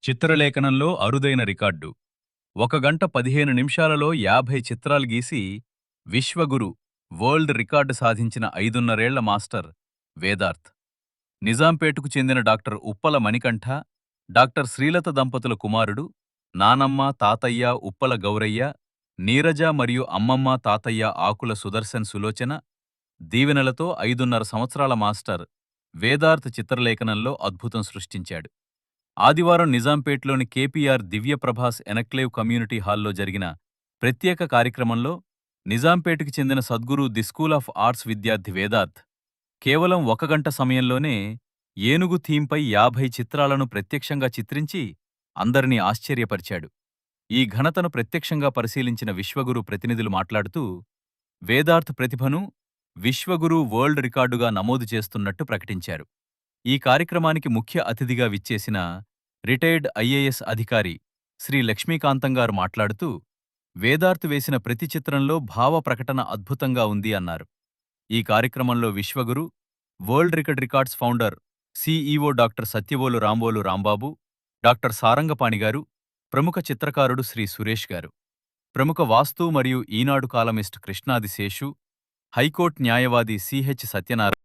చిత్రలేఖనంలో అరుదైన రికార్డు 1 గంట 15 నిమిషాలలో 50 చిత్రాలు గీసి విశ్వగురు వరల్డ్ రికార్డు సాధించిన 5.5 ఏళ్ల మాస్టర్ వేదార్థ్. నిజాంపేటకు చెందిన డాక్టర్ ఉప్పల మణికంఠ, డాక్టర్ శ్రీలత దంపతుల కుమారుడు. నానమ్మ, తాతయ్య ఉప్పల గౌరయ్య, నీరజ మరియు అమ్మమ్మ తాతయ్య ఆకుల సుదర్శన్ సులోచన దీవెనలతో 5.5 సంవత్సరాల మాస్టర్ వేదార్థ్ చిత్రలేఖనంలో అద్భుతం సృష్టించాడు. ఆదివారం నిజాంపేట్లోని కేపీఆర్ దివ్యప్రభాస్ ఎనక్లేవ్ కమ్యూనిటీ హాల్లో జరిగిన ప్రత్యేక కార్యక్రమంలో నిజాంపేటకి చెందిన Sadguru the school of arts విద్యార్థి వేదార్థ్ కేవలం 1 గంట సమయంలోనే ఏనుగు థీంపై 50 చిత్రాలను ప్రత్యక్షంగా చిత్రించి అందరినీ ఆశ్చర్యపరిచాడు. ఈ ఘనతను ప్రత్యక్షంగా పరిశీలించిన విశ్వగురు ప్రతినిధులు మాట్లాడుతూ వేదార్థ్ ప్రతిభను విశ్వగురు వరల్డ్ రికార్డుగా నమోదు చేస్తున్నట్టు ప్రకటించారు. ఈ కార్యక్రమానికి ముఖ్య అతిథిగా విచ్చేసిన రిటైర్డ్ ఐఏఎస్ అధికారి శ్రీ లక్ష్మీకాంతంగారు మాట్లాడుతూ వేదార్థ్ వేసిన ప్రతి చిత్రంలో భావ ప్రకటన అద్భుతంగా ఉంది అన్నారు. ఈ కార్యక్రమంలో Vishwaguru world records founder CEO doctor Satyavolu Rambolu Rambabu, doctor సారంగపాణిగారు, ప్రముఖ చిత్రకారుడు శ్రీ సురేష్ గారు, ప్రముఖ వాస్తు మరియు ఈనాడు కాలమిస్ట్ కృష్ణాది శేషు, హైకోర్టు న్యాయవాది సిహెచ్ సత్యనారాయణ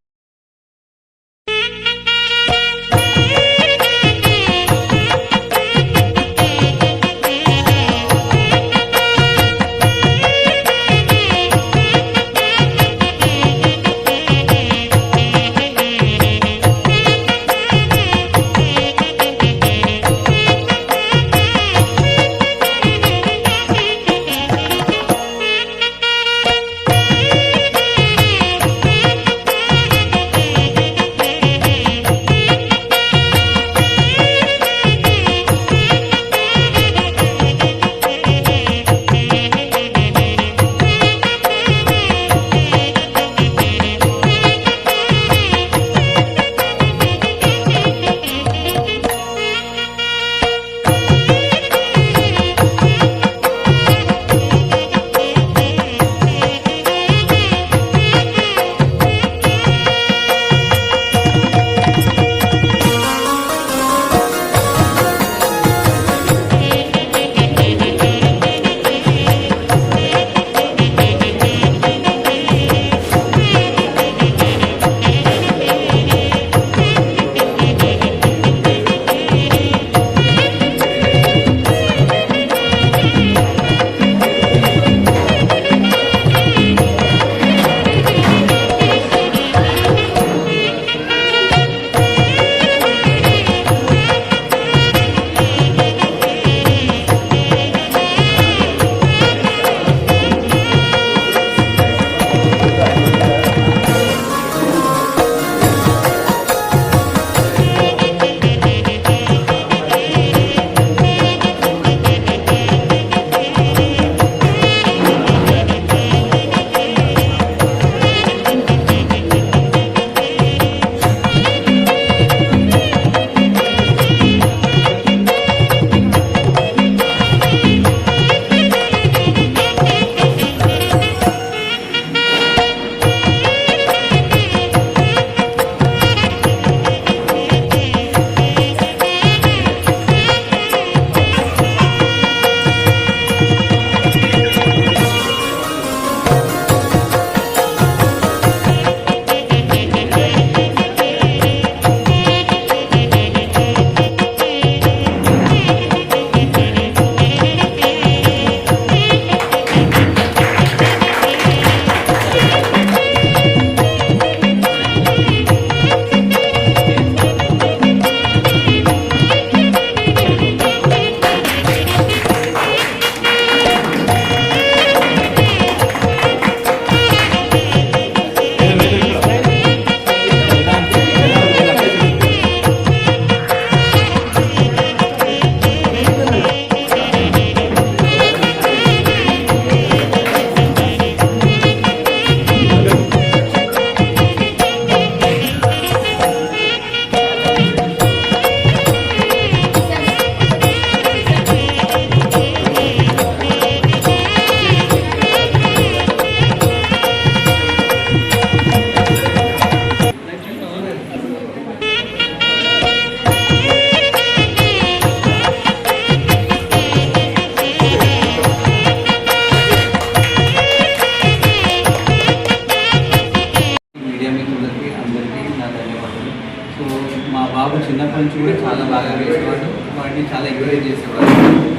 వాటిని చాలా ఎంకరేజ్ చేసేవారు.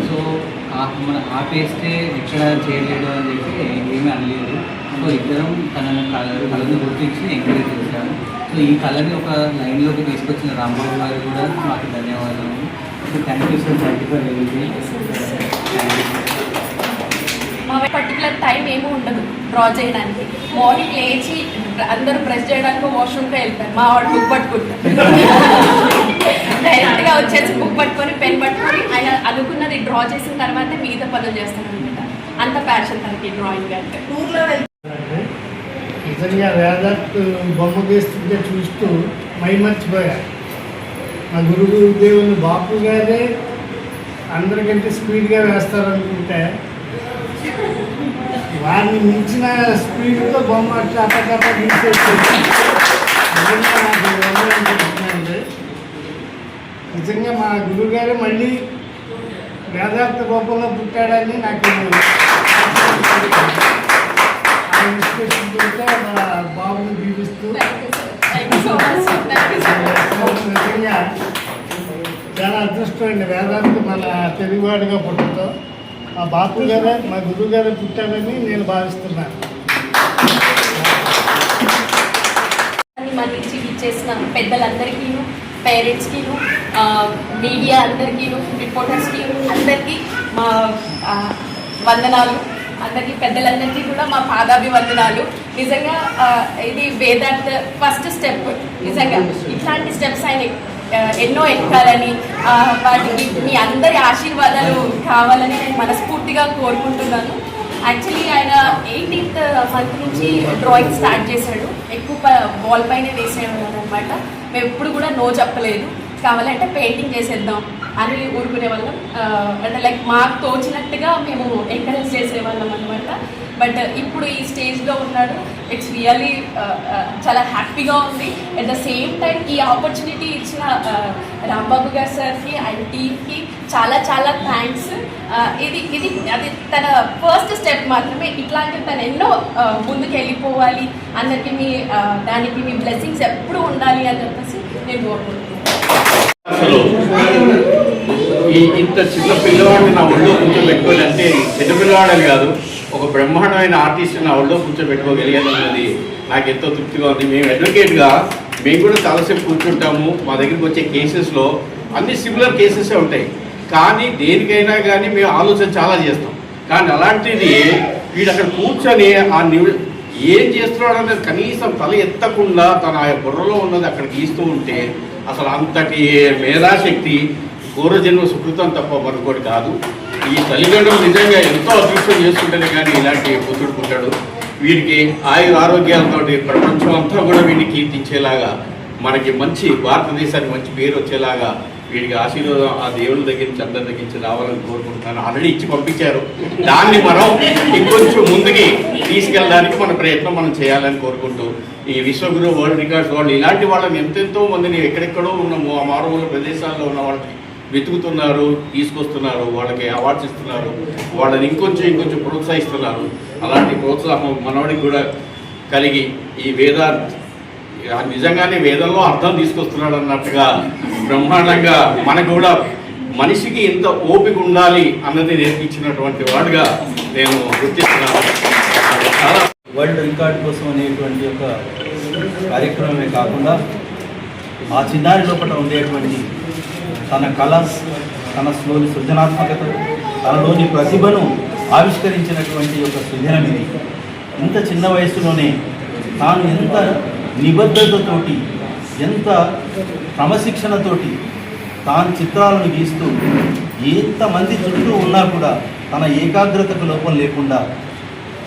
సో మన ఆపేస్తే ఎక్కడ చేయలేడు అని చెప్పి ఏమీ అనలేదు. సో ఇద్దరం తన కళను గుర్తించి ఎంకరేజ్ చేశాను. సో ఈ కళని ఒక లైన్లోకి తీసుకొచ్చిన రాంబాబు గారు కూడా మాకు ధన్యవాదాలు. So thank you sir, thank you for everything. మా పర్టికులర్ టైం ఏమీ ఉండదు డ్రా చేయడానికి. మార్నింగ్ లేచి అందరూ బ్రష్ చేయడానికి వాష్రూమ్కి వెళ్తారు. మా వాడు బుక్ పట్టుకుంటారు, డైరెక్ట్గా వచ్చేసి బుక్ పట్టుకొని పెన్ పట్టుకొని ఆయన అనుకున్నది డ్రా చేసిన తర్వాతే మిగతా పనులు చేస్తాను అనమాట. అంత ప్యాషన్ తనకి డ్రాయింగ్ అంటే. నిజంగా వేదాంత్ బొమ్మ గీస్తుంటే చూస్తూ మర్చిపోయా. మా గురుదేవుని బాపు గారే అందరికంటే స్పీడ్గా వేస్తారనుకుంటే వారిని మించిన స్పీడ్తో బొమ్మ చప్ప గీసేస్తుంది. నిజంగా మా గురువుగారు మళ్ళీ వేదాంత రూపంలో పుట్టాడని నాకు మన బాబుని దీవిస్తూ నిజంగా చాలా అదృష్టం అండి వేదాంత మన తెలుగువాడిగా పుట్టడంతో. మా బాపు గారే మా గురువు గారే పుట్టాడని నేను భావిస్తున్నాను. మా నుంచి ఇచ్చేసిన పెద్దలందరికీ, పేరెంట్స్కి, మీడియా అందరికీ, రిపోర్టర్స్కి అందరికీ మా వందనాలు. అందరికీ పెద్దలందరికీ కూడా మా పాదాభివందనాలు. నిజంగా ఇది వేదాంత్ ఫస్ట్ స్టెప్. నిజంగా ఇట్లాంటి స్టెప్స్ ఆయన ఎన్నో ఎక్కాలని, వాటికి మీ అందరి ఆశీర్వాదాలు కావాలని నేను మనస్ఫూర్తిగా కోరుకుంటున్నాను. యాక్చువల్లీ ఆయన 18th మంత్ నుంచి డ్రాయింగ్ స్టార్ట్ చేశాడు. ఎక్కువ బాల్ పైనే వేసేవాడు అనమాట. మేము ఎప్పుడు కూడా నో చెప్పలేదు. కావాలంటే పెయింటింగ్ చేసేద్దాం అని ఊరుకునే వాళ్ళం. అంటే లైక్ మాకు తోచినట్టుగా మేము ఎంకరేజ్ చేసేవాళ్ళం అనమాట. బట్ ఇప్పుడు ఈ స్టేజ్లో ఉన్నాడు. ఇట్స్ రియల్లీ చాలా హ్యాపీగా ఉంది. అట్ ద సేమ్ టైం ఈ ఆపర్చునిటీ ఇచ్చిన రాంబాబు గారు సార్కి అండ్ టీమ్కి చాలా చాలా థ్యాంక్స్. అది తన ఫస్ట్ స్టెప్ మాత్రమే. ఇట్లాంటివి తను ఎన్నో ముందుకు వెళ్ళిపోవాలి, అందరికీ దానికి మీ బ్లెస్సింగ్స్ ఎప్పుడూ ఉండాలి అని చెప్పేసి నేను కోరుకుంటున్నాను. అసలు ఇంత చిన్న పిల్లవాడిని నా ఒళ్ళో కూర్చోబెట్టుకోవాలి అంటే చిన్న పిల్లవాడని కాదు, ఒక బ్రహ్మాండమైన ఆర్టిస్ట్ నా ఒళ్ళో కూర్చోబెట్టుకోగలిగాను అన్నది నాకు ఎంతో తృప్తిగా ఉంది. మేము అడ్వకేట్గా మేము కూడా చాలాసేపు కూర్చుంటాము. మా దగ్గరికి వచ్చే కేసెస్లో అన్ని సిమిలర్ కేసెసే ఉంటాయి, కానీ దేనికైనా కానీ మేము ఆలోచన చాలా చేస్తాం. కానీ అలాంటిది వీడు అక్కడ కూర్చొని ఏం చేస్తున్నాడు అనేది కనీసం తల ఎత్తకుండా తన బుర్రలో ఉన్నది అక్కడ గీస్తూ ఉంటే అసలు అంతటి మేధాశక్తి పూర్వజన్మ సుకృతం తప్ప మరొకటి కాదు. ఈ తల్లిదండ్రులు నిజంగా ఎంతో అదృష్టం చేసుకుంటేనే కానీ ఇలాంటి పుత్రుడు పుట్టాడు. వీరికి ఆరోగ్యాలతో ప్రపంచం అంతా కూడా వీడిని కీర్తించేలాగా, మనకి మంచి భారతదేశానికి మంచి పేరు వచ్చేలాగా వీడికి ఆశీర్వాదం ఆ దేవుని దగ్గర నుంచి అందరి దగ్గర నుంచి రావాలని కోరుకుంటున్నాను. ఆల్రెడీ ఇచ్చి పంపించారు, దాన్ని మనం ఇంకొంచెం ముందుకి తీసుకెళ్ళడానికి మన ప్రయత్నం మనం చేయాలని కోరుకుంటూ, ఈ విశ్వగురు వరల్డ్ రికార్డ్స్ వాళ్ళు ఇలాంటి వాళ్ళని ఎంతెంతో మందిని ఎక్కడెక్కడో ఉన్న మారుమూల ప్రదేశాల్లో ఉన్న వాళ్ళకి వెతుకుతున్నారు, తీసుకొస్తున్నారు, వాళ్ళకి అవార్డ్స్ ఇస్తున్నారు, వాళ్ళని ఇంకొంచెం ప్రోత్సహిస్తున్నారు. అలాంటి ప్రోత్సాహం మనవాడికి కూడా కలిగి ఈ నిజంగానే వేదంలో అర్థం తీసుకొస్తున్నాడు అన్నట్టుగా బ్రహ్మాండంగా మనకు కూడా మనిషికి ఎంత ఓపిక ఉండాలి అన్నది నేర్పించినటువంటి వాడుగా నేను గుర్తిస్తున్నాను. చాలా వరల్డ్ రికార్డ్ కోసం అనేటువంటి ఒక కార్యక్రమమే కాకుండా ఆ చిన్నారి లోపల ఉండేటువంటి తన కళ, తనలోని సృజనాత్మకత, తనలోని ప్రతిభను ఆవిష్కరించినటువంటి ఒక సృజనం ఇది. ఇంత చిన్న వయసులోనే తాను ఎంత నిబద్ధతతోటి, ఎంత క్రమశిక్షణతోటి తాను చిత్రాలను గీస్తూ ఎంతమంది చుట్టూ ఉన్నా కూడా తన ఏకాగ్రతకు లోపం లేకుండా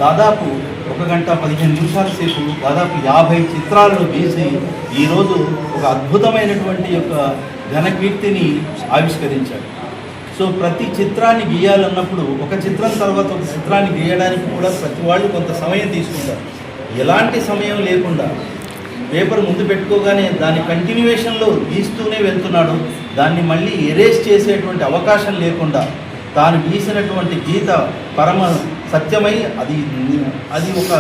దాదాపు 1 గంట 15 నిమిషాల సేపు దాదాపు 50 చిత్రాలను గీసి ఈరోజు ఒక అద్భుతమైనటువంటి యొక్క ఘనకీర్తిని ఆవిష్కరించాడు. సో ప్రతి చిత్రాన్ని గీయాలన్నప్పుడు ఒక చిత్రం తర్వాత ఒక చిత్రాన్ని గీయడానికి కూడా ప్రతి వాళ్ళు కొంత సమయం తీసుకుంటారు. ఎలాంటి సమయం లేకుండా పేపర్ ముందు పెట్టుకోగానే దాని కంటిన్యూయేషన్లో గీస్తూనే వెళ్తున్నాడు. దాన్ని మళ్ళీ ఎరేజ్ చేసేటువంటి అవకాశం లేకుండా తాను గీసినటువంటి గీత పరమ సత్యమై అది ఒక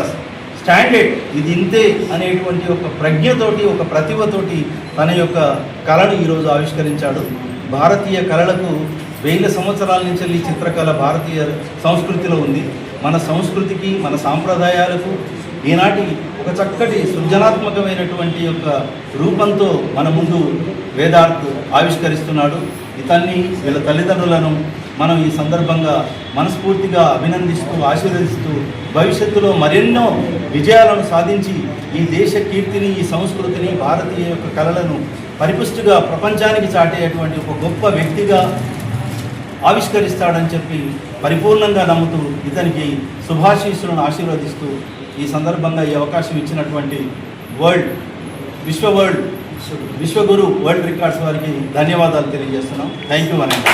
స్టాండర్డ్, ఇది ఇంతే అనేటువంటి ఒక ప్రజ్ఞతోటి, ఒక ప్రతిభతోటి తన యొక్క కళను ఈరోజు ఆవిష్కరించాడు. భారతీయ కళలకు 1000 సంవత్సరాల నుంచి ఈ చిత్రకళ భారతీయ సంస్కృతిలో ఉంది. మన సంస్కృతికి, మన సాంప్రదాయాలకు ఈనాటి ఒక చక్కటి సృజనాత్మకమైనటువంటి యొక్క రూపంతో మన ముందు వేదార్థ్ ఆవిష్కరిస్తున్నాడు. ఇతన్ని వీళ్ళ తల్లిదండ్రులను మనం ఈ సందర్భంగా మనస్ఫూర్తిగా అభినందిస్తూ, ఆశీర్వదిస్తూ భవిష్యత్తులో మరెన్నో విజయాలను సాధించి ఈ దేశ కీర్తిని, ఈ సంస్కృతిని, భారతీయ యొక్క కళలను పరిపుష్టిగా ప్రపంచానికి చాటేటువంటి ఒక గొప్ప వ్యక్తిగా ఆవిష్కరిస్తాడని చెప్పి పరిపూర్ణంగా నమ్ముతూ ఇతనికి శుభాశీస్సులను ఆశీర్వదిస్తూ ఈ సందర్భంగా ఈ అవకాశం ఇచ్చినటువంటి విశ్వగురు వరల్డ్ రికార్డ్స్ వారికి ధన్యవాదాలు తెలియజేస్తున్నాం. థ్యాంక్ యూ అనండి.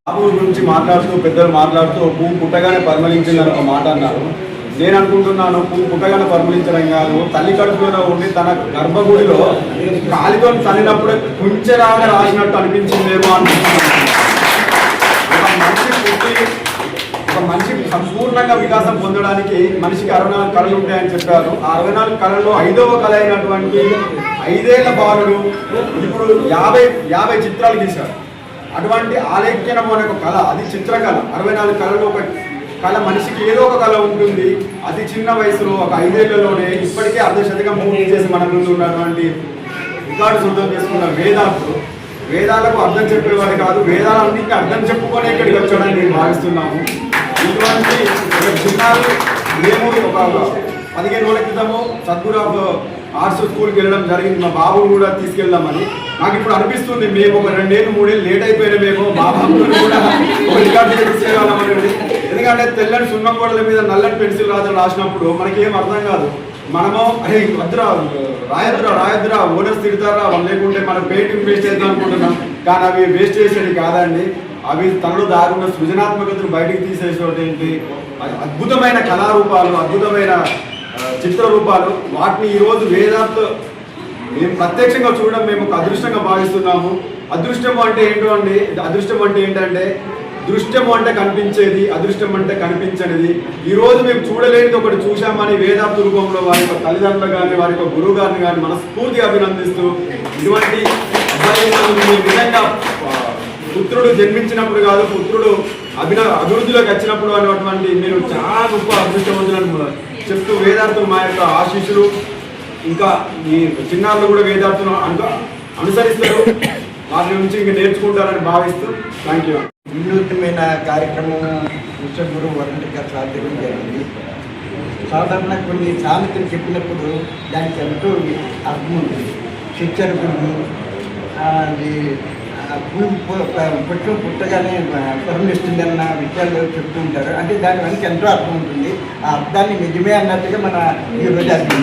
బాబు గురించి మాట్లాడుతూ పెద్దలు మాట్లాడుతూ పువ్వు పుట్టగానే పరిమళించిందని ఒక మాట అన్నారు. నేను అనుకుంటున్నాను, పువ్వు పుట్టగానే పరిమళించడం కాదు, తల్లి కడుపులో ఉండి తన గర్భగుడిలో కాలితో తల్లినప్పుడే కుంచెరాగా రాసినట్టు అనిపించిందేమో అనిపిస్తున్నాను. ఒక మనిషి సంపూర్ణంగా వికాసం పొందడానికి మనిషికి 64 కళలు ఉంటాయని చెప్పారు. ఆ 64 కళల్లో 5వ కళ అయినటువంటి 5 ఏళ్ల బాలుడు ఇప్పుడు 50 చిత్రాలు గీశాడు. అటువంటి ఆలేఖ్యనం అనే ఒక కళ, అది చిత్రకళ. 64 కళలో ఒక కళ, మనిషికి ఏదో ఒక కళ ఉంటుంది. అతి చిన్న వయసులో ఒక 5 ఏళ్లలోనే ఇప్పటికే అర్ధశతకం పూర్తి చేసి మన ముందు ఉన్నటువంటి రికార్డు సొంతం చేసుకున్న వేదార్థులు. వేదాలకు అర్థం చెప్పేవాడు కాదు, వేదాలన్నింటినీ అర్థం చెప్పుకొని ఇక్కడికి వచ్చాడని నేను భావిస్తున్నాము. ఇటువంటి చిన్నాలు మేము ఒక 15 రోజుల క్రితము సద్గురు ఆఫ్ ఆర్ట్స్ స్కూల్కి వెళ్ళడం జరిగింది. మా బాబుని కూడా తీసుకెళ్దామని. నాకు ఇప్పుడు అనిపిస్తుంది, మేము ఒక 2 ఏళ్ళు 3 ఏళ్ళు లేట్ అయిపోయినామేమో మా బాబుని కూడా ఒక రికార్డు తీసుకెళ్ళామనేది. ఎందుకంటే తెల్లని సున్నం గోడల మీద నల్లని పెన్సిల్ రాసినప్పుడు మనకేం అర్థం కాదు. మనము అరే వద్దురా, రాయద్దురా ఓనర్స్ తిడతారా, వాళ్ళు లేకుంటే మనం పెయింటింగ్ వేస్ట్ చేద్దాం అనుకుంటున్నాం. కానీ అవి వేస్ట్ చేసేది కాదండి. అవి తనలో దారున్న సృజనాత్మకతను బయటికి తీసేసేటువంటి అద్భుతమైన కళారూపాలు, అద్భుతమైన చిత్రరూపాలు. వాటిని ఈరోజు వేదార్థ్ మేము ప్రత్యక్షంగా చూడడం మేము ఒక అదృష్టంగా భావిస్తున్నాము. అదృష్టం అంటే ఏంటండి, అదృష్టం అంటే ఏంటంటే దృష్టము అంటే కనిపించేది, అదృష్టం అంటే కనిపించనిది. ఈరోజు మేము చూడలేనిది ఒకటి చూశామని వేదార్థ రూపంలో వారి యొక్క తల్లిదండ్రులు కానీ, వారి యొక్క గురువు గారిని కానీ మనస్ఫూర్తిగా అభినందిస్తూ, ఇటువంటి నిజంగా పుత్రుడు జన్మించినప్పుడు కాదు, పుత్రుడు అభివృద్ధిలోకి వచ్చినప్పుడు అనేటువంటి నేను చాలా గొప్ప అదృష్టవంతులను చెప్తూ వేదార్థులు మా యొక్క ఆశీస్సులు, ఇంకా ఈ చిన్నారులు కూడా వేదార్థులు అనుసరిస్తారు, వారి నుంచి ఇంకా నేర్చుకుంటారని భావిస్తూ థ్యాంక్ యూ. వినూత్నమైన కార్యక్రమం విశ్వగురు వరల్డ్ రికార్డ్స్ ఆధ్వర్యం జరిగింది. సాధారణ కొన్ని సామెతలు చెప్పినప్పుడు దానికి ఎంతో అర్థం ఉంటుంది. శిక్షకుడు అది పుట్టం పుట్టగానే పరిమిస్తుందన్న విషయాలు చెప్తూ ఉంటారు. అంటే దాని వెనక ఎంతో అర్థం ఉంటుంది. ఆ అర్థాన్ని నిజమే అన్నట్టుగా మన ఈరోజు అర్థం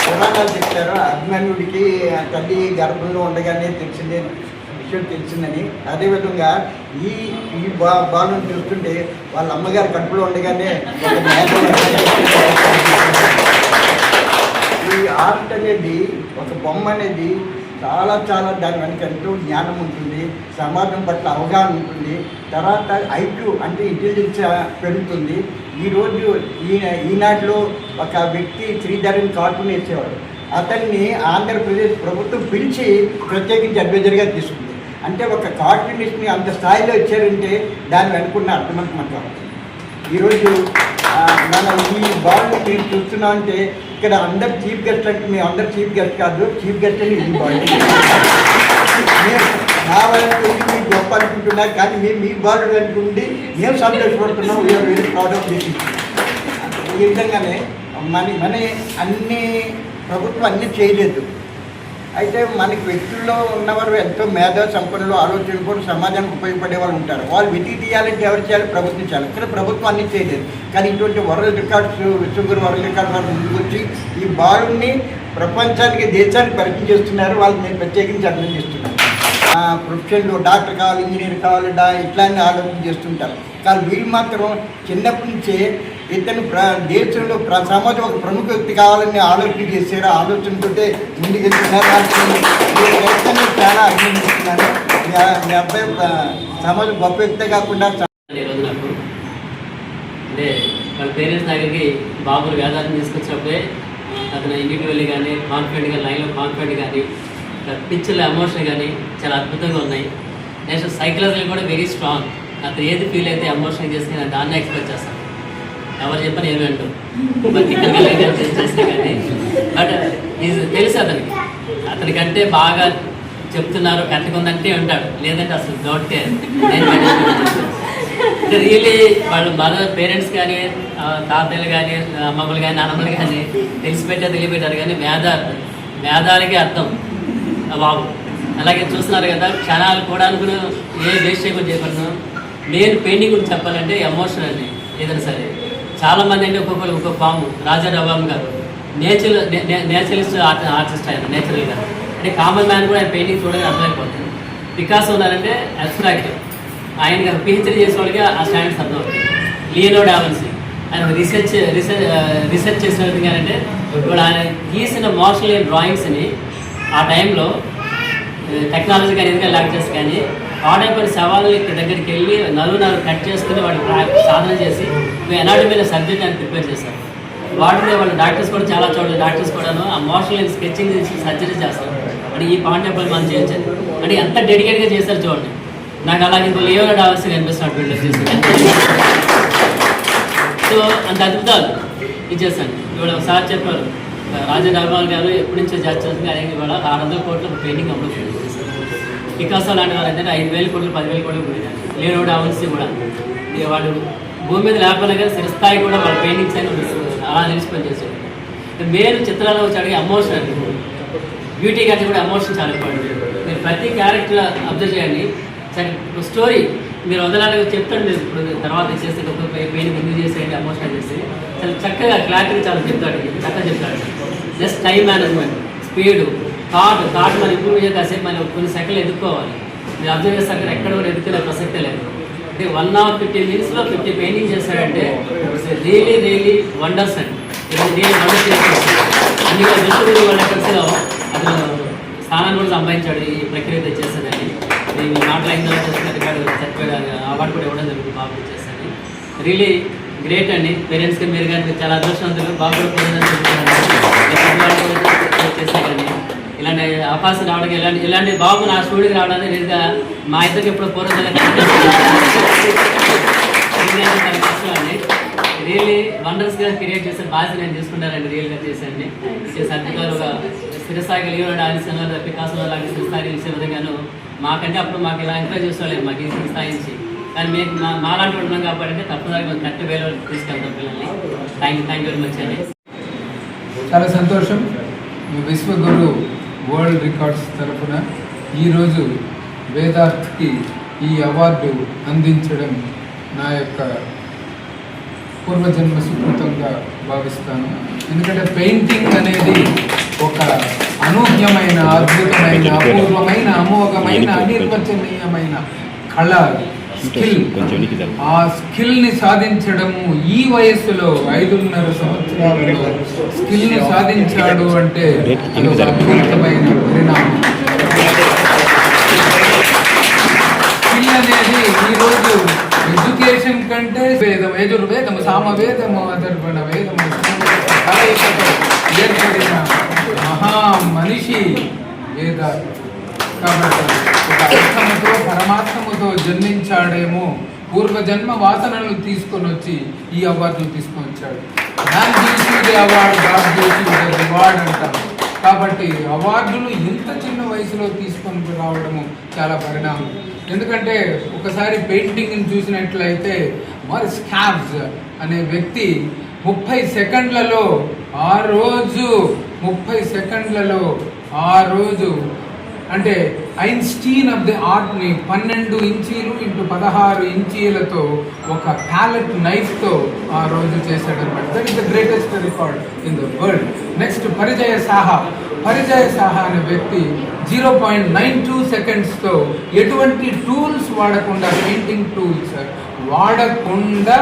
పురాణాలు చెప్తారు. అభిమన్యుడికి తల్లి గర్భంలో ఉండగానే తెలిసిందే విషయం తెలిసిందని. అదేవిధంగా ఈ బాలను చూస్తుంటే వాళ్ళ అమ్మగారి కడుపులో ఉండగానే ఈ ఆర్ట్ అనేది, ఒక బొమ్మ అనేది చాలా దాని వెనక ఎంతో జ్ఞానం ఉంటుంది, సమాజం పట్ల అవగాహన ఉంటుంది. తర్వాత ఐక్యూ అంటే ఇంటెలిజెన్స్ పెరుగుతుంది. ఈరోజు ఈనాటిలో ఒక వ్యక్తి శ్రీధరన్ కార్టూన్ వేసేవాడు. అతన్ని ఆంధ్రప్రదేశ్ ప్రభుత్వం పిలిచి ప్రత్యేకించి అడ్వైజర్గా తీసుకుంది. అంటే ఒక కార్టూనిస్ట్ని అంత స్థాయిలో ఇచ్చారంటే దాన్ని వెనుకున్న అర్థమంటే మనకు. ఈరోజు మనం ఈ బాల్ మీరు చూస్తున్నాం అంటే ఇక్కడ అందరు చీఫ్ గెస్ట్ అంటే మేము అందరు చీఫ్ గెస్ట్ కాదు, చీఫ్ గెస్ట్ అని ఈ బాల్ మేము నా వాళ్ళకి మీకు గొప్ప అనుకుంటున్నారు. కానీ మేము మీ బాల్ అనుకుంటే మేము సంతోషపడుతున్నాం. We are very proud of this. ఈ విధంగానే మన అన్ని ప్రభుత్వం అన్నీ చేయలేదు. అయితే మనకి వ్యక్తుల్లో ఉన్నవారు ఎంతో మేధా సంపన్నులు, ఆలోచనలు కూడా సమాజానికి ఉపయోగపడే వాళ్ళు ఉంటారు. వాళ్ళు వెతికి తీయాలంటే ఎవరు చేయాలి? ప్రభుత్వం చేయాలి. ఇక్కడ ప్రభుత్వం అన్నీ చేయలేదు. కానీ ఇటువంటి world records, Vishwaguru world records వాళ్ళు ముందుకు వచ్చి ఈ బాలుని ప్రపంచానికి, దేశానికి పరిచయం చేస్తున్నారు. వాళ్ళకి నేను ప్రత్యేకించి అభినందిస్తున్నాను. ప్రొఫెషన్లో డాక్టర్ కావాలి, ఇంజనీర్ కావాలి, ఇట్లాంటి ఆలోచన చేస్తుంటారు. కానీ వీళ్ళు మాత్రం చిన్నప్పటి నుంచే ఇతను దేశంలో సమాజం ఒక ప్రముఖ వ్యక్తి కావాలని ఆలోచన చేశారు. ఆలోచనతో ముందుకెళ్తున్నారు. చాలా అభినందిస్తున్నాను. మీ అబ్బాయి సమాజం గొప్ప వ్యక్తే కాకుండా ఈరోజు నాకు అంటే వాళ్ళ పేరెంట్స్ దగ్గరికి బాబులు వేదాలను తీసుకొచ్చినప్పుడే అతను ఇండివిజువల్లీ కానీ కాన్ఫిడెంట్గా లైన్లో కాన్ఫిడెంట్ కానీ పిక్చర్లో ఎమోషన్ కానీ చాలా అద్భుతంగా ఉన్నాయి. నెక్స్ట్ సైకలాజికల్ కూడా వెరీ స్ట్రాంగ్. అతను ఏది ఫీల్ అయితే ఎమోషన్ చేస్తే నేను దాన్నే ఎక్స్ప్రెస్ చేస్తాను. ఎవరు చెప్పని ఏమి అంటూ చేస్తే కానీ బట్ ఇది తెలుసు అతనికంటే బాగా చెప్తున్నారు కరెక్ట్గా ఉందంటే ఉంటాడు, లేదంటే అసలు డౌట్కే. నేను రియలీ వాళ్ళు మదర్ పేరెంట్స్ కానీ తాతయ్యలు కానీ అమ్మమ్మలు కానీ నాన్నమ్మలు కానీ తెలియపెట్టారు కానీ వేదాలకి అర్థం బాబు. అలాగే చూస్తున్నారు కదా క్షణాలు కూడా అనుకుని ఏ వేస్ట్ చేయకుండా చేయకుండా నేను పెయింటింగ్ గురించి చెప్పాలంటే ఎమోషన్ అండి. ఏదైనా సరే చాలామంది అంటే ఒక్కొక్కరు ఒక్కొక్క ఫాము. రాజా రఘురామ్ గారు నేచురలిస్ట్ ఆర్టిస్ట్ ఆయన నేచురల్గా, అంటే కామన్ మ్యాన్ కూడా ఆయన పెయింటింగ్ చూడగా అర్థమైపోతుంది. పికాసో ఉన్నారంటే అబ్స్ట్రాక్ట్, ఆయన పిహెచ్డీ చేసే వాళ్ళకి ఆ స్టాండర్డ్స్ అర్థమవుతుంది. లియోనార్డో డా విన్సీ ఆయన రీసెర్చ్ చేసిన విధంగా అంటే ఇప్పుడు ఆయన గీసిన మార్షల్ డ్రాయింగ్స్ని ఆ టైంలో టెక్నాలజీ కానీ ఎందుకంటే ల్యాక్ చేసి కానీ ఆడైపోయిన సవాళ్ళ దగ్గరికి వెళ్ళి నలుగురు కట్ చేసుకుని వాళ్ళు సాధన చేసి ఎనాటమీ సబ్జెక్ట్ అని ప్రిపేర్ చేశారు. వాటిని వాళ్ళు డాక్టర్స్ కూడా చాలా చోట్ల డాక్టర్స్ కూడాను ఆ మోషన్ స్కెచింగ్ చేసి సర్జరీ చేస్తారు. అంటే ఈ పాయింట్ మనం చేయొచ్చు అంటే ఎంత డెడికేట్గా చేశారు చూడండి. నాకు అలాగే ఇంకో లియోనార్డో డా విన్సీ కనిపిస్తున్నాడు వీళ్ళు చేసి. సో అంత అద్భుతాలు ఇచ్చేస్తాను. ఇవాళ ఒకసారి చెప్పారు రాజా రఘురామ్ గారు ఎప్పటి నుంచో చేస్తుంది అదే ఇవాళ 600 కోట్ల పెయింటింగ్ అమలు చేశారు. పికాసో లాంటి వాళ్ళు అయితే 5,000 కోట్లు 10,000 కోట్లు పోయినారు. లియోనార్డో డా విన్సీ కూడా వాళ్ళు భూమి మీద లేకపోయినా కానీ స్థిరస్థాయి కూడా వాళ్ళ పెయింటింగ్స్ అయినా అలా నిలిచిపోయి చేశారు. మెయిన్ చిత్రాల్లో వచ్చి అడిగే ఎమోషన్ అండి. బ్యూటీ కంటే కూడా ఎమోషన్ చాలా ఇంపార్టెంట్. మీరు ప్రతి క్యారెక్టర్ అబ్జర్వ్ చేయండి. స్టోరీ మీరు వదలాలి చెప్తాడు. మీరు ఇప్పుడు తర్వాత చేస్తే ఒక పెయింటింగ్ ఎందుకు చేసేయండి ఎమోషన్ చేసి చాలా చక్కగా క్లారిటీ చాలా చెప్తాడు, చక్కగా చెప్తాడు. Just time management, speed, thought మనం ఇంప్రూవ్ చేసి కాసేపు మనం కొన్ని సెకండ్లు ఎదుర్కోవాలి. మీరు అబ్జర్వ్ చేస్తారు ఎక్కడ కూడా ఎదుర్కొనే ప్రసక్తే లేదు. అంటే 1 hour 15 minutes 50 పెయింటింగ్ చేస్తాడంటే రియలీ వండర్స్ అండి. రియలీ వండర్స్ చేస్తాడు. అందుకే విష్ణుగురు వాళ్ళ కలిసిలో అతను స్థానాన్ని కూడా సంపాదించాడు ఈ ప్రక్రియ చేసేదని. నేను మాట్లాడిన సర్టిఫికేట్ అవార్డు కూడా ఇవ్వడం జరుగుతుంది. బాబు చేస్తాను. రియలీ గ్రేట్ అండి. పేరెంట్స్కి మీరు కానీ చాలా అదృష్టవంతులు. బాబు కూడా చేశారండి. ఇలాంటి అవకాశం రావడానికి ఇలాంటి బాబు నా స్టూడియోకి రావడానికి లేదా మా ఇద్దరికి ఎప్పుడు పూర్వజన కష్టం అండి. రియల్లీ వండర్స్గా క్రియేట్ చేసే బాధ్యత నేను తీసుకుంటానండి. రియల్గా చేశానండి. అద్భుతాలుగా స్థిరస్థాయిగా లియోనార్డో డా విన్సీ పికాసో లాంటి స్థిరస్థాయి ఇచ్చే విధంగాను మాకంటే అప్పుడు మాకు ఇలా ఎంకరేజ్ చేసుకోలేదు మాకు ఈ స్థాయి నుంచి. కానీ మేము మాలాంటి ఉన్నాం కాబట్టి అంటే తప్పనిసరిగా మేము కరెక్ట్ వేలో తీసుకెళ్తాం పిల్లల్ని. థ్యాంక్ యూ వెరీ మచ్ అండి. చాలా సంతోషం. విశ్వగురు వరల్డ్ రికార్డ్స్ తరఫున ఈరోజు వేదార్థ్కి ఈ అవార్డు అందించడం నా యొక్క పూర్వజన్మ సుకృతంగా భావిస్తాను. ఎందుకంటే పెయింటింగ్ అనేది ఒక అనూహ్యమైన, అద్భుతమైన, అపూర్వమైన, అమోఘమైన, అనిర్వచనీయమైన కళ, స్కిల్. ఆ స్కిల్ని సాధించడము ఈ వయస్సులో 5.5 సంవత్సరాలలో స్కిల్ని సాధించాడు అంటే అది ఒక అద్భుతమైన పరిణామం. స్కిల్ అనేది ఈరోజు ఎడ్యుకేషన్ కంటే వేదం, యజుర్వేదము, సామవేదము, అథర్వణ వేదము ఏర్పడిన మహా మనిషి వేద. కాబట్టి ఒక అర్థముతో పరమాత్మతో జన్మించాడేమో, పూర్వజన్మ వాసనలు తీసుకొని వచ్చి ఈ అవార్డులు తీసుకొని వచ్చాడు. అవార్డు అంటారు. కాబట్టి అవార్డులు ఇంత చిన్న వయసులో తీసుకొని రావడము చాలా పరిణామం. ఎందుకంటే ఒకసారి పెయింటింగ్ని చూసినట్లయితే మారిస్ క్యాబ్స్ అనే వ్యక్తి 30 సెకండ్లలో ఆ రోజు అంటే ఐన్స్టీన్ ఆఫ్ ది ఆర్ట్ని 12 ఇంచీలు ఇంటూ 16 ఇంచీలతో ఒక ప్యాలెట్ నైఫ్తో ఆ రోజు చేశాడనమాట. That is the greatest record in the world. Next Parijaya Saha అనే వ్యక్తి 0.92 సెకండ్స్తో ఎటువంటి టూల్స్ వాడకుండా, పెయింటింగ్ టూల్స్ వాడకుండా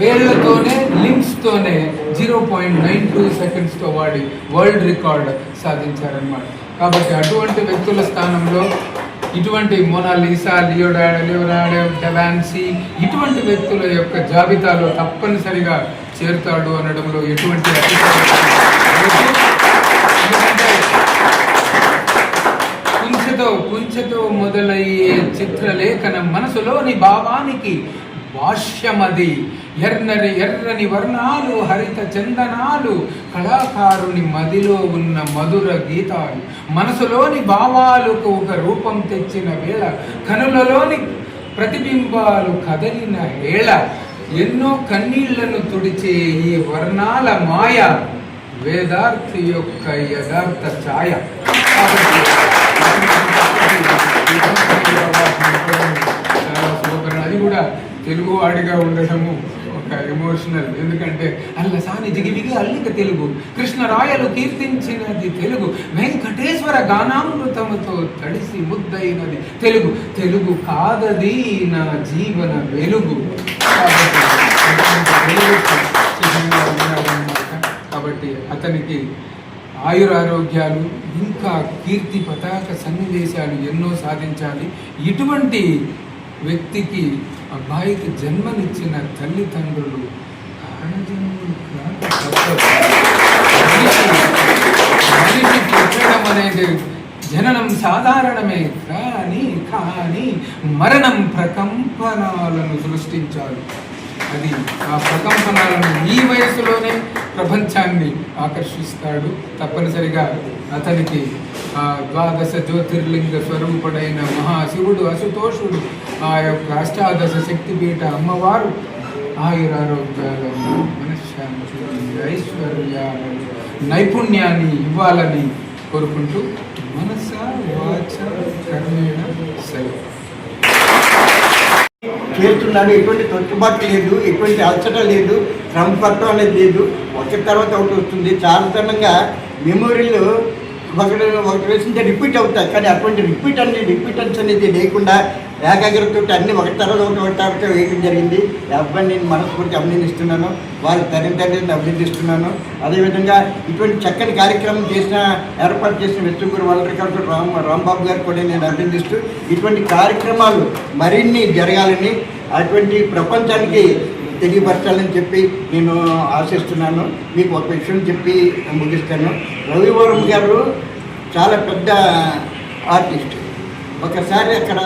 వేళ్లతోనే, లింక్స్తోనే 0.92 సెకండ్స్తో వాడి వరల్డ్ రికార్డ్ సాధించారనమాట. కాబట్టి అటువంటి వ్యక్తుల స్థానంలో ఇటువంటి మోనాలిసా, లియోనార్డో డా విన్సీ ఇటువంటి వ్యక్తుల యొక్క జాబితాలో తప్పనిసరిగా చేరుతాడు అనడంలో ఎటువంటి కుంచెతో మొదలయ్యే చిత్రలేఖనం మనసులోని భావానికి భాష్యమది. ఎర్రని వర్ణాలు, హరిత చందనాలు, కళాకారుని మదిలో ఉన్న మధుర గీతాలు, మనసులోని భావాలకు ఒక రూపం తెచ్చిన వేళ, కనులలోని ప్రతిబింబాలు కదలిన వేళ, ఎన్నో కన్నీళ్లను తుడిచే ఈ వర్ణాల మాయ వేదార్థి యొక్క యథార్థ ఛాయ. చాలా శుభకరం. అది కూడా తెలుగువాడిగా ఉండటము ఒక ఎమోషనల్. ఎందుకంటే అల్లసాని జిగివిగి అల్లిక తెలుగు, కృష్ణరాయలు కీర్తించినది తెలుగు, వెంకటేశ్వర గానామృతముతో తడిసి ముద్దైనది తెలుగు, తెలుగు కాదది నా జీవన వెలుగు. కాబట్టి అతనికి ఆయురారోగ్యాలు, ఇంకా కీర్తి పతాక సన్నివేశాలు ఎన్నో సాధించాలి. ఇటువంటి వ్యక్తికి అబ్బాయికి జన్మనిచ్చిన తల్లిదండ్రులు కారణజన్ములు మనిషి పుట్టడం అనేది జననం సాధారణమే, కానీ మరణం ప్రకంపనాలను సృష్టించాలి. అది ఆ ప్రకంపనాలను ఈ వయసులోనే ప్రపంచాన్ని ఆకర్షిస్తాడు. తప్పనిసరిగా అతనికి ఆ ద్వాదశ జ్యోతిర్లింగ స్వరూపుడైన మహాశివుడు అశుతోషుడు, ఆ యొక్క అష్టాదశ శక్తిపీఠ అమ్మవారు ఆయురారోగ్యాలను, మనశ్శాంతి, ఐశ్వర్యాలను, నైపుణ్యాన్ని ఇవ్వాలని కోరుకుంటూ మనస వాచ కర్మేణ సెలవు. చేస్తున్నాడు. ఎటువంటి తొట్టుబాటు లేదు, ఎటువంటి అలసట లేదు, క్రమపత్రం అనేది లేదు. ఒకటి తర్వాత ఒకటి వస్తుంది. సాధారణంగా మెమొరీలు ఒకటి వేసింటే రిపీట్ అవుతాయి, కానీ అటువంటి రిపీటెన్స్ అనేది లేకుండా ఏకాగ్రతతో అన్ని ఒకటి తర్వాత వేయడం జరిగింది. ఈ అబ్బాయిని నేను మనస్ఫూర్తి అభినందిస్తున్నాను, వారి తల్లిదండ్రులను అభినందిస్తున్నాను. అదేవిధంగా ఇటువంటి చక్కని కార్యక్రమం ఏర్పాటు చేసిన వెచ్చగురు వరల్డ్ రాంబాబు గారు కూడా నేను అభినందిస్తూ, ఇటువంటి కార్యక్రమాలు మరిన్ని జరగాలని, అటువంటి ప్రపంచానికి తెలియపరచాలని చెప్పి నేను ఆశిస్తున్నాను. మీకు ఒక విషయం చెప్పి ముగిస్తాను. రవివర్మ గారు చాలా పెద్ద ఆర్టిస్ట్. ఒకసారి అక్కడ